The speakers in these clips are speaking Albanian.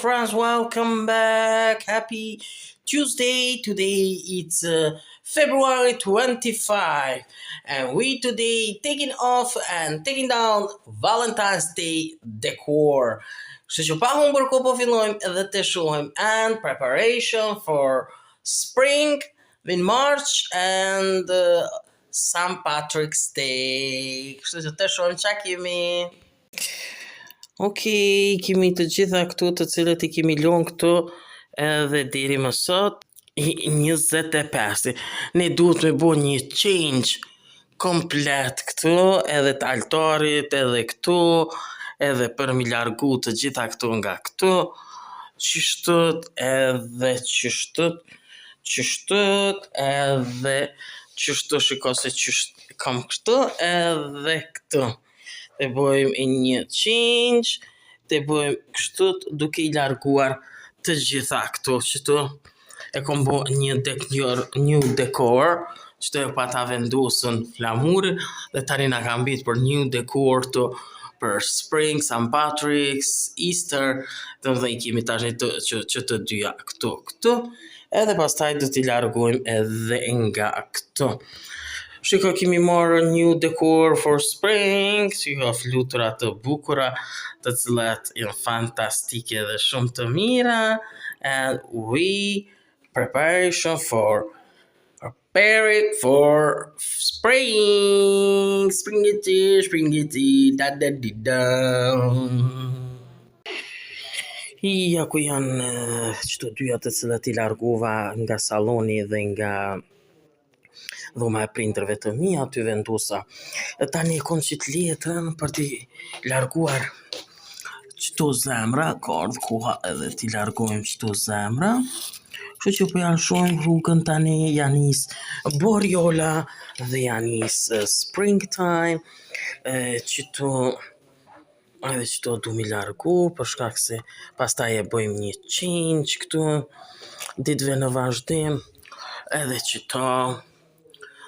friends, welcome back. Happy Tuesday. Today it's February 25, and we today taking off and taking down Valentine's Day decor. Kështu që pa humbur kohë po fillojmë edhe të shohim and preparation for spring in March and St. Patrick's Day. Kështu që të shohim çka kemi. Okej, kemi të gjitha këtu të cilët I kemi lënë këtu edhe deri më sot 25. Ne duhet me bo një change komplet këtu, edhe të altarit, edhe këtu, edhe për mi largu të gjitha këtu nga këtu, qështët, edhe qështët, edhe qështët, shiko se qështët kam këtu, edhe këtu. Të bëjmë një change, të bëjmë kështu duke I larguar të gjitha këtu, qëtu e kom bo një new decor, qëtu e pa ta vendosën flamurin, dhe tani na kam bit për new decor të për spring, St. Patrick's, Easter, dhe I kemi tash që të dyja këtu, edhe pastaj do t'i largojmë edhe nga këtu. Shiko kemi marrë new decor for spring, shiko flutura të bukura, të cilat janë fantastike dhe shumë të mira, and we preparation for preparing for spring, springiti, da. Ja ku janë qëto dyja të cilat I largova nga saloni dhe nga dhoma e prindërve të mia aty vendosa. Tani kom qit letrën për t'i larguar qëto zemra, ka ardhur koha edhe t'i largojmë qëto zemra. Kështu që po janë shohim rrugën tani, janë nis borjola dhe janë nis springtime. Qëto edhe qëto du mi largu për shkak se pastaj e bëjmë një change këtu ditëve në vazhdim. Edhe qëto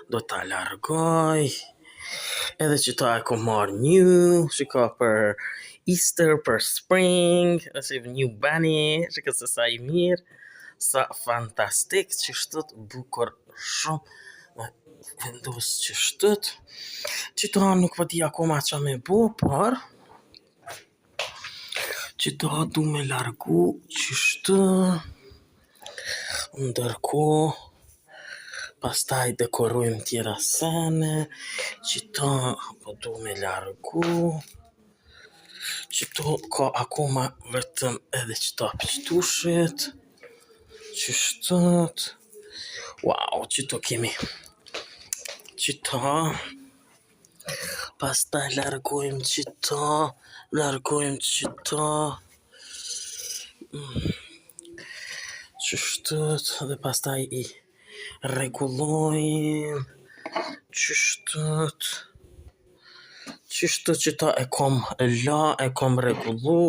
do ta largoj, edhe qëto e kom marrë new, shiko për Easter, për spring, është new bunny, shiko se sa I mirë, sa fantastik, qështët bukur shumë, vendos qështët, qëto nuk po di akoma qa me bo, por qëto du me largu qështët, ndërkohë, pastaj dekorojmë tjera sene, qëto po du me largu, qëto ka akoma vetëm edhe qëto pështushit, qështët, wow, qëto kemi, qëto, pastaj largojmë qëto, qështët, dhe pastaj I rregullojmë qështët qëta e kom e kom rregullu,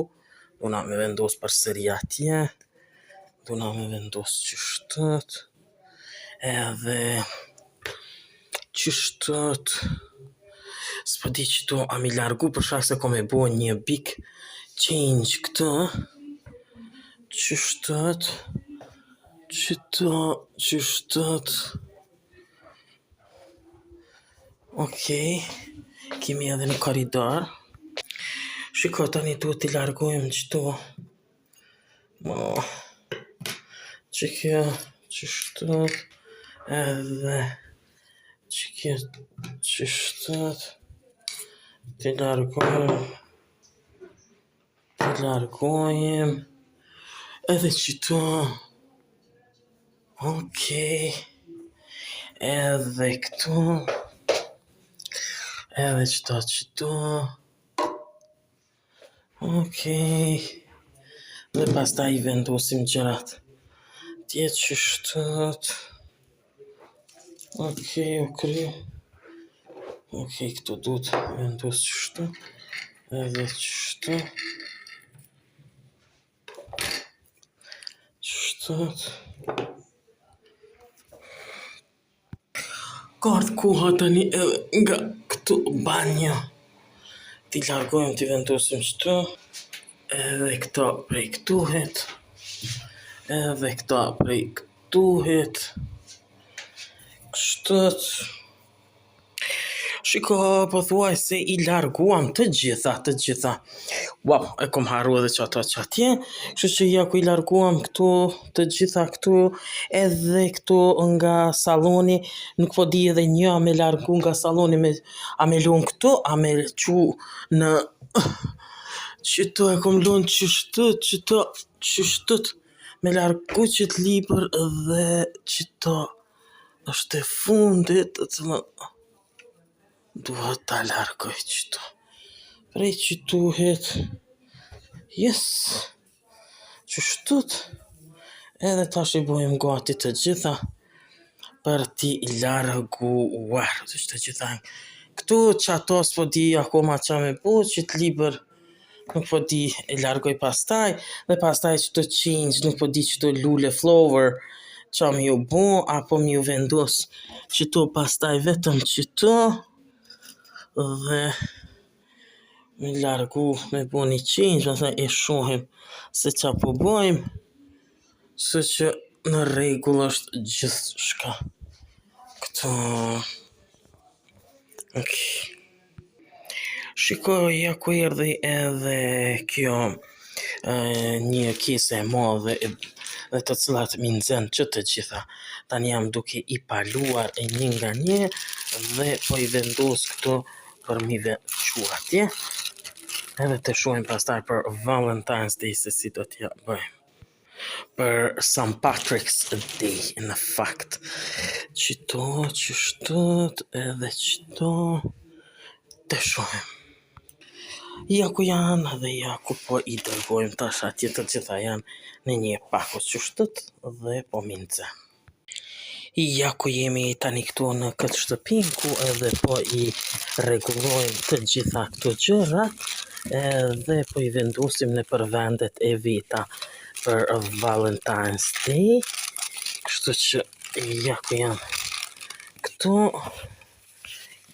duna me vendos për sëri atje, duna me vendos qështët, edhe qështët, s'po di qëto a mi largu për shkak se kom e bo një big change këtu, qështët, qështët, okej, kemi edhe në korridor, shiko tani duhet t'i largojmë qëto, që kjo, qështët, edhe që kjo, qështët, t'i largojmë, edhe qëto, okej, edhe këtu, edhe qëto, okej, dhe pastaj I vendosim gjërat tjetë qështët, okej, këtu duhet vendos qështët, edhe qështët, ka ardhur koha tani edhe nga këtu banjo t'i largojmë, t'i vendosim qëtu, edhe këta prej këtuhet, edhe këta prej këtuhet, kështët. Shiko, po thuaj se i larguam të gjitha. Wow, e kom haru edhe që ato që atje, kështu që ja ku i larguam këtu, të gjitha këtu, edhe këtu nga saloni, nuk po di edhe një a me largu nga saloni, a me lun këtu, a me qu në... Qëto e kom lun qështët, me largu qëtë libër dhe qëto është e fundit, të cilën duhet ta largoj qëto. Prej qëtuhet, yes, qështët, edhe tash i bojmë gati të gjitha për ti larguar të gjitha. Këtu që ato s'po di akoma qa me bu, qëtë libër nuk po di e largoj pastaj, dhe pastaj qëto change, nuk po di qëto lule flower, qa mi ju bu, apo mi ju vendos qëto pastaj vetëm qëto, dhe me largu, me bu një change, me e shohim se qa po bojmë, se që në rregull është gjithë shka. Këto... Okay. Shiko, ja ku erdhi edhe kjo një kese e madhe dhe të cilat mi nxen që të gjitha. Tani jam duke i paluar e një nga një dhe po i vendos këto për mi vequ atje. Edhe të shohim pastaj për Valentine's Day se si do t'ja bëjmë. Për St. Patrick's Day, në fakt. Qëto, qështët, edhe qëto, të shohim. Ja ku janë dhe ja ku po i dërgojmë tash atje të gjitha janë në një pako qështët dhe po mince. Ja ku jemi tani këtu në këtë shtëpin ku edhe po i rregullojmë të gjitha këto gjërat edhe po i vendosim në për vendet e veta për Valentine's Day. Kështu që ja ku janë këtu,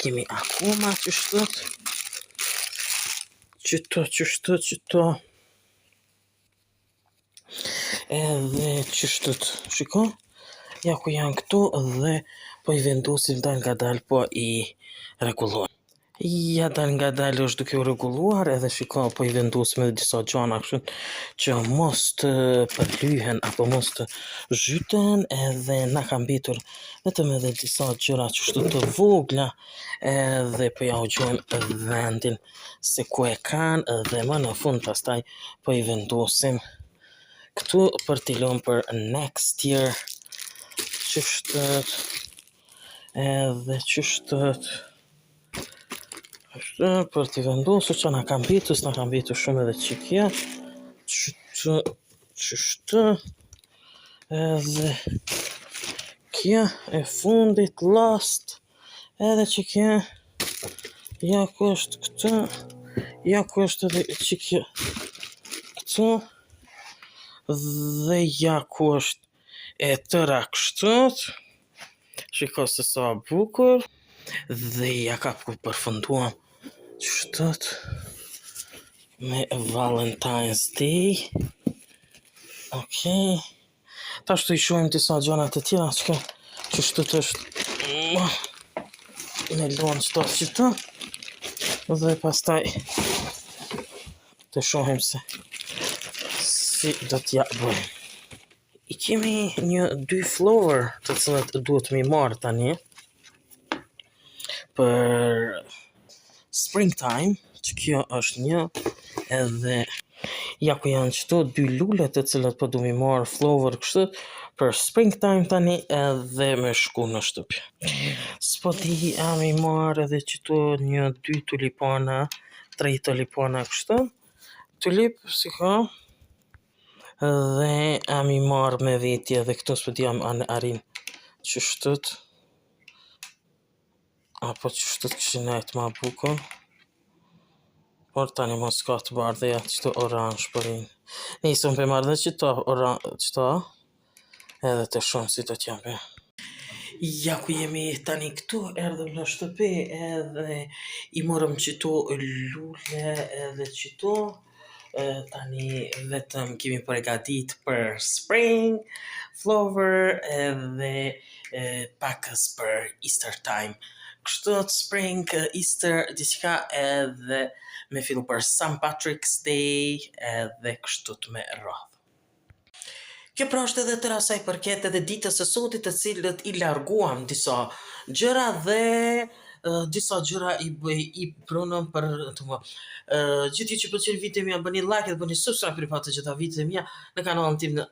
kemi akoma qështët, qëto, edhe qështët, shiko, ja ku janë këtu dhe po i vendosim dal nga dal po i rregullojmë. Ja dal nga dal është duke u rregulluar edhe shiko po i vendosim edhe disa gjana kështu që mos të përlyhen apo mos të zhyten edhe na ka mbetur vetëm edhe disa gjëra qështu të vogla edhe po ja u gjojmë vendin se ku e kanë dhe më në fund pastaj po i vendosim këtu për t'i lënë për next year qështët edhe qështët për t'i vendosur që na kam mbetur, s'na kam mbetur shumë edhe që kja qështë edhe kja e fundit last edhe që kja ja ku është këtë ja ku është edhe që kja këtë dhe ja ku është e tëra kështët shiko se sa bukur dhe ja ka përfunduam qështët me Valentine's Day. Okej. Tash të i shohim disa gjana të tjera qështët është me lonë qëto qëto dhe pastaj të shohim se si do t'ja bëjmë. I kemi dy flower të cilat duhet mi marrë tani për springtime, që kjo është një edhe ja ku janë qëto dy lule të cilat po du mi marrë flower kështu për springtime tani edhe me shku në shtëpi. S'po di a mi marrë edhe qëto dy tulipana, 3 tulipana kështu, tulip si ka dhe a mi marrë me veti edhe këto s'po di a arin qështët apo qështët këshin najt ma bukur por tani mos ka të bardhe ja qëto orange përin nisëm për marrë dhe qëto edhe të shumë si të t'jam për ja ku jemi tani këtu erdhëm në shtëpi edhe i morëm qëto lule edhe qëto tani vetëm kemi përgatit për spring, flower edhe pakës për Easter time. Kështu spring, Easter, diçka edhe me fillu për St. Patrick's Day edhe kështu të me rrodh. Kjo pra është edhe tëra sa i përket edhe ditës së sotit të cilët i larguam disa gjëra dhe disa gjëra i pronëm për të më. Gjithë që pëlqen videot mia bëni like dhe bëni subscribe për të gjitha videot mia në kanalin tim në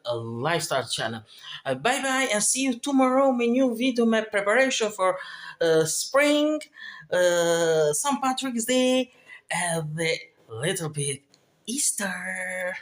Lifestyle Channel. Bye bye and see you tomorrow me new video me preparation for spring, St. Patrick's Day and the little bit Easter.